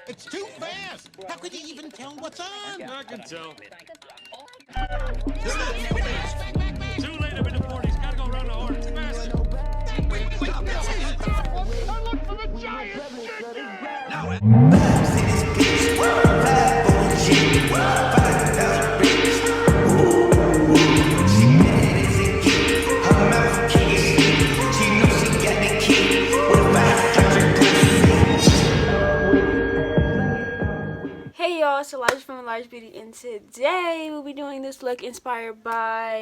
It's too fast. How could you even tell what's on? I can tell. Too late, I'm in the 40s. Gotta go around the horn. Faster. I look for the giant Hey y'all, it's Elijah from Elijah Beauty, and today we'll be doing this look inspired by,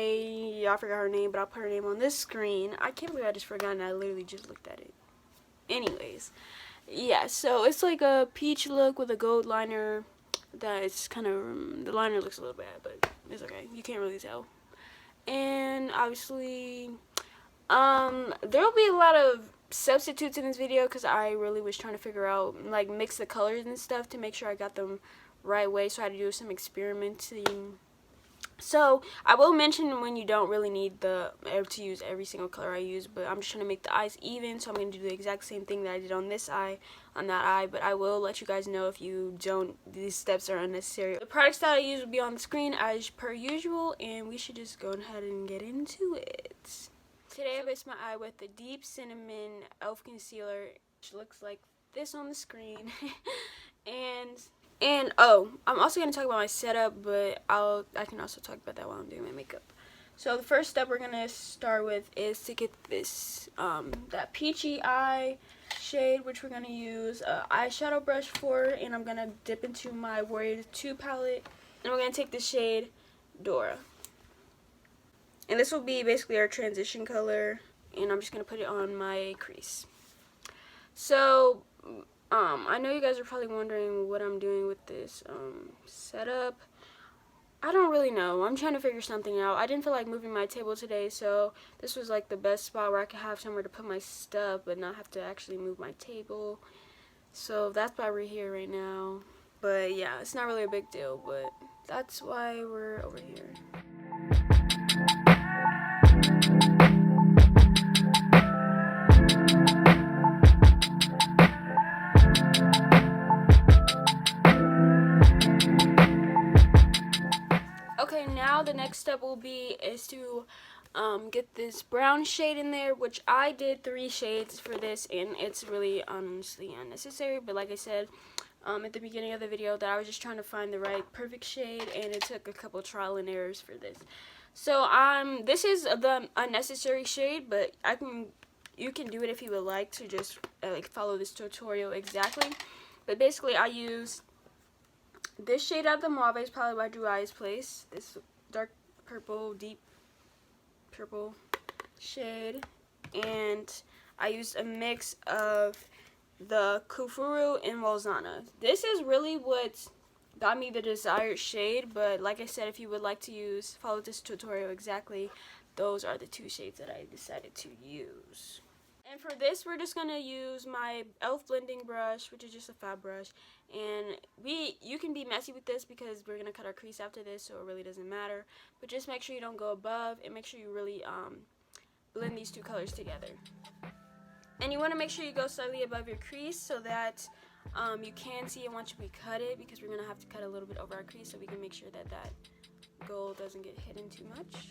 I forgot her name, but I'll put her name on this screen. I can't believe I just forgot and I literally just looked at it. Anyways, yeah, so it's like a peach look with a gold liner that's kind of, the liner looks a little bad, but it's okay. You can't really tell. And obviously, there'll be a lot of substitutes in this video because I really was trying to figure out, like, mix the colors and stuff to make sure I got them right way, so I had to do some experimenting. So I will mention when you don't really need to use every single color I use, but I'm just trying to make the eyes even, so I'm going to do the exact same thing that I did on this eye, on that eye, but I will let you guys know if you don't, these steps are unnecessary. The products that I use will be on the screen as per usual, and we should just go ahead and get into it. Today I based my eye with the Deep Cinnamon e.l.f. Concealer, which looks like this on the screen. and oh, I'm also going to talk about my setup, but I can also talk about that while I'm doing my makeup. So the first step we're going to start with is to get this, that Peachy eye shade, which we're going to use an eyeshadow brush for, and I'm going to dip into my Warrior 2 palette, and we're going to take the shade Dora. And this will be basically our transition color, and I'm just going to put it on my crease. So, I know you guys are probably wondering what I'm doing with this setup. I don't really know. I'm trying to figure something out. I didn't feel like moving my table today, so this was like the best spot where I could have somewhere to put my stuff but not have to actually move my table. So that's why we're here right now. But yeah, it's not really a big deal, but that's why we're over here. Okay, now the next step will be is to get this brown shade in there, which I did 3 shades for this, and it's really honestly unnecessary, but like I said at the beginning of the video, that I was just trying to find the right perfect shade, and it took a couple trial and errors for this. So this is the unnecessary shade, but you can do it if you would like to just like follow this tutorial exactly. But basically I use this shade out of the Mauve palette by Drew Eyes Place, this dark purple, deep purple shade, and I used a mix of the Kufuru and Walzana. This is really what got me the desired shade, but like I said, if you would like to follow this tutorial exactly, those are the 2 shades that I decided to use. And for this, we're just going to use my e.l.f. blending brush, which is just a fab brush, and you can be messy with this because we're going to cut our crease after this, so it really doesn't matter, but just make sure you don't go above, and make sure you really blend these 2 colors together. And you want to make sure you go slightly above your crease so that you can see it once we cut it, because we're going to have to cut a little bit over our crease so we can make sure that that gold doesn't get hidden too much.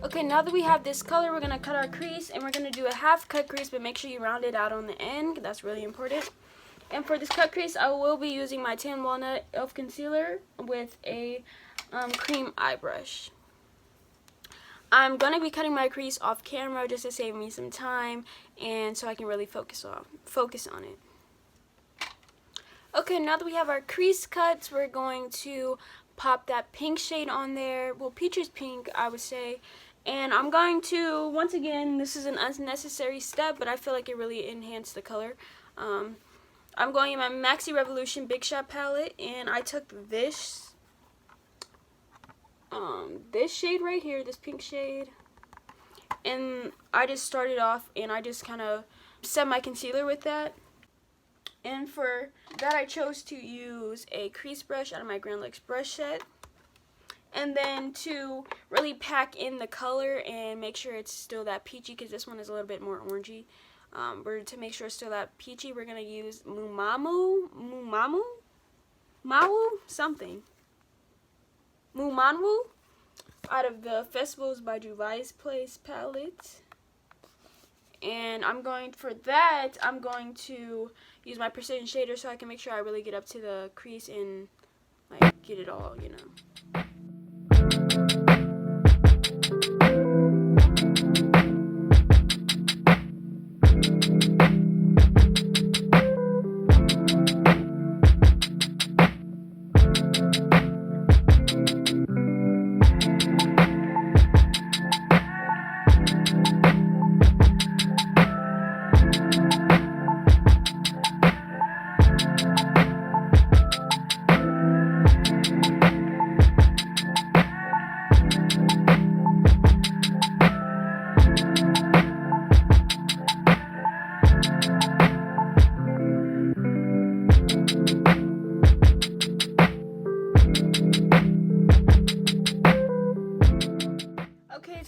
Okay, now that we have this color, we're going to cut our crease, and we're going to do a half cut crease, but make sure you round it out on the end. That's really important. And for this cut crease, I will be using my Tan Walnut e.l.f. Concealer with a cream eye brush. I'm going to be cutting my crease off camera just to save me some time, and so I can really focus on it. Okay, now that we have our crease cuts, we're going to pop that pink shade on there. Well, peaches pink, I would say. And I'm going to, once again, this is an unnecessary step, but I feel like it really enhanced the color. I'm going in my Maxi Revolution Big Shot palette, and I took this this shade right here, this pink shade. And I just started off and I just kind of set my concealer with that. And for that, I chose to use a crease brush out of my Grand Lux brush set. And then to really pack in the color and make sure it's still that peachy, because this one is a little bit more orangey. To make sure it's still that peachy, we're going to use Mumamu, out of the Festivals by July's Place palette. And I'm going to use my precision shader so I can make sure I really get up to the crease and like get it all, you know.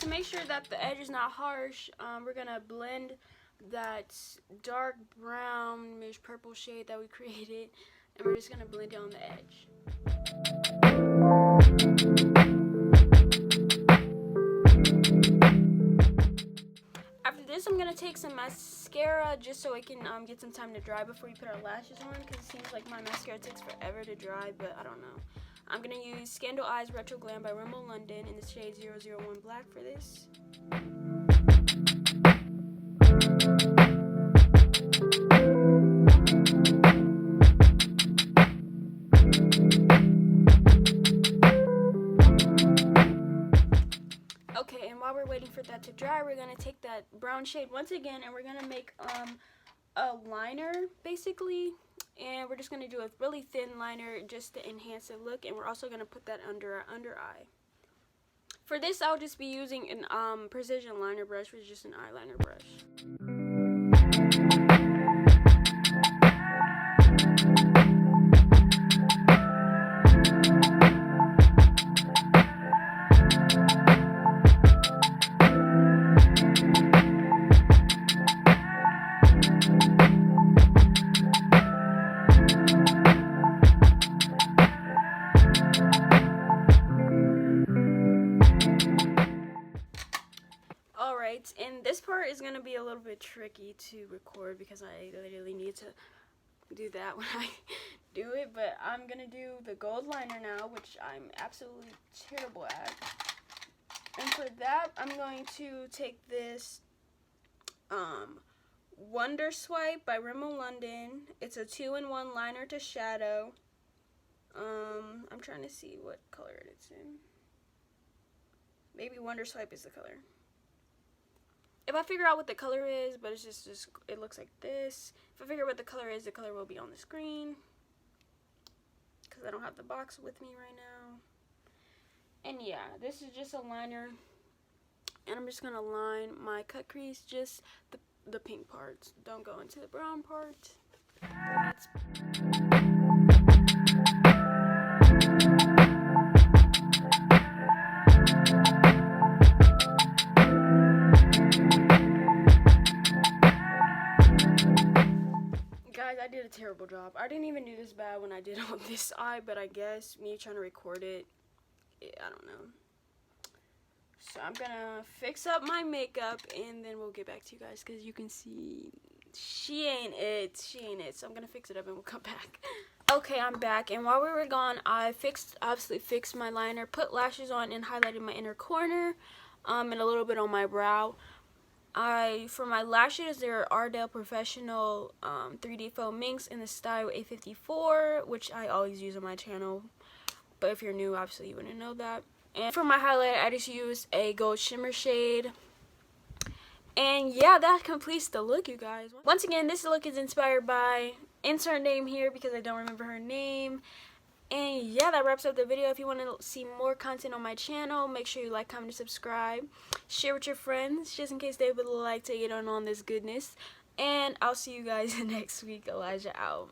To make sure that the edge is not harsh, we're gonna blend that dark brownish purple shade that we created, and we're just gonna blend it on the edge. After this, I'm gonna take some mascara just so it can get some time to dry before we put our lashes on, because it seems like my mascara takes forever to dry, but I don't know. I'm going to use Scandal Eyes Retro Glam by Rimmel London in the shade 001 Black for this. Okay, and while we're waiting for that to dry, we're going to take that brown shade once again, and we're going to make a liner, basically. And we're just going to do a really thin liner just to enhance the look. And we're also going to put that under our under eye. For this, I'll just be using an precision liner brush, which is just an eyeliner brush. And this part is going to be a little bit tricky to record because I literally need to do that when I do it. But I'm going to do the gold liner now, which I'm absolutely terrible at. And for that, I'm going to take this Wonder Swipe by Rimmel London. It's a 2-in-1 liner to shadow. I'm trying to see what color it's in. Maybe Wonder Swipe is the color. If I figure out what the color is, but it's just it looks like this. If I figure out what the color is, the color will be on the screen. Because I don't have the box with me right now. And yeah, this is just a liner. And I'm just going to line my cut crease, just the pink parts. Don't go into the brown part. Guys, I did a terrible job. I didn't even do this bad when I did on this eye, but I guess me trying to record it, I don't know. So I'm gonna fix up my makeup and then we'll get back to you guys, because you can see she ain't it. So I'm gonna fix it up and we'll come back. Okay, I'm back, and while we were gone, I obviously fixed my liner, put lashes on, and highlighted my inner corner, and a little bit on my brow. For my lashes, they're Ardell Professional 3D Foam Minks in the style A54, which I always use on my channel. But if you're new, obviously you wouldn't know that. And for my highlight, I just used a gold shimmer shade. And yeah, that completes the look, you guys. Once again, this look is inspired by insert name here because I don't remember her name. And yeah, that wraps up the video. If you want to see more content on my channel, make sure you like, comment, and subscribe. Share with your friends, just in case they would like to get on this goodness. And I'll see you guys next week. Elijah out.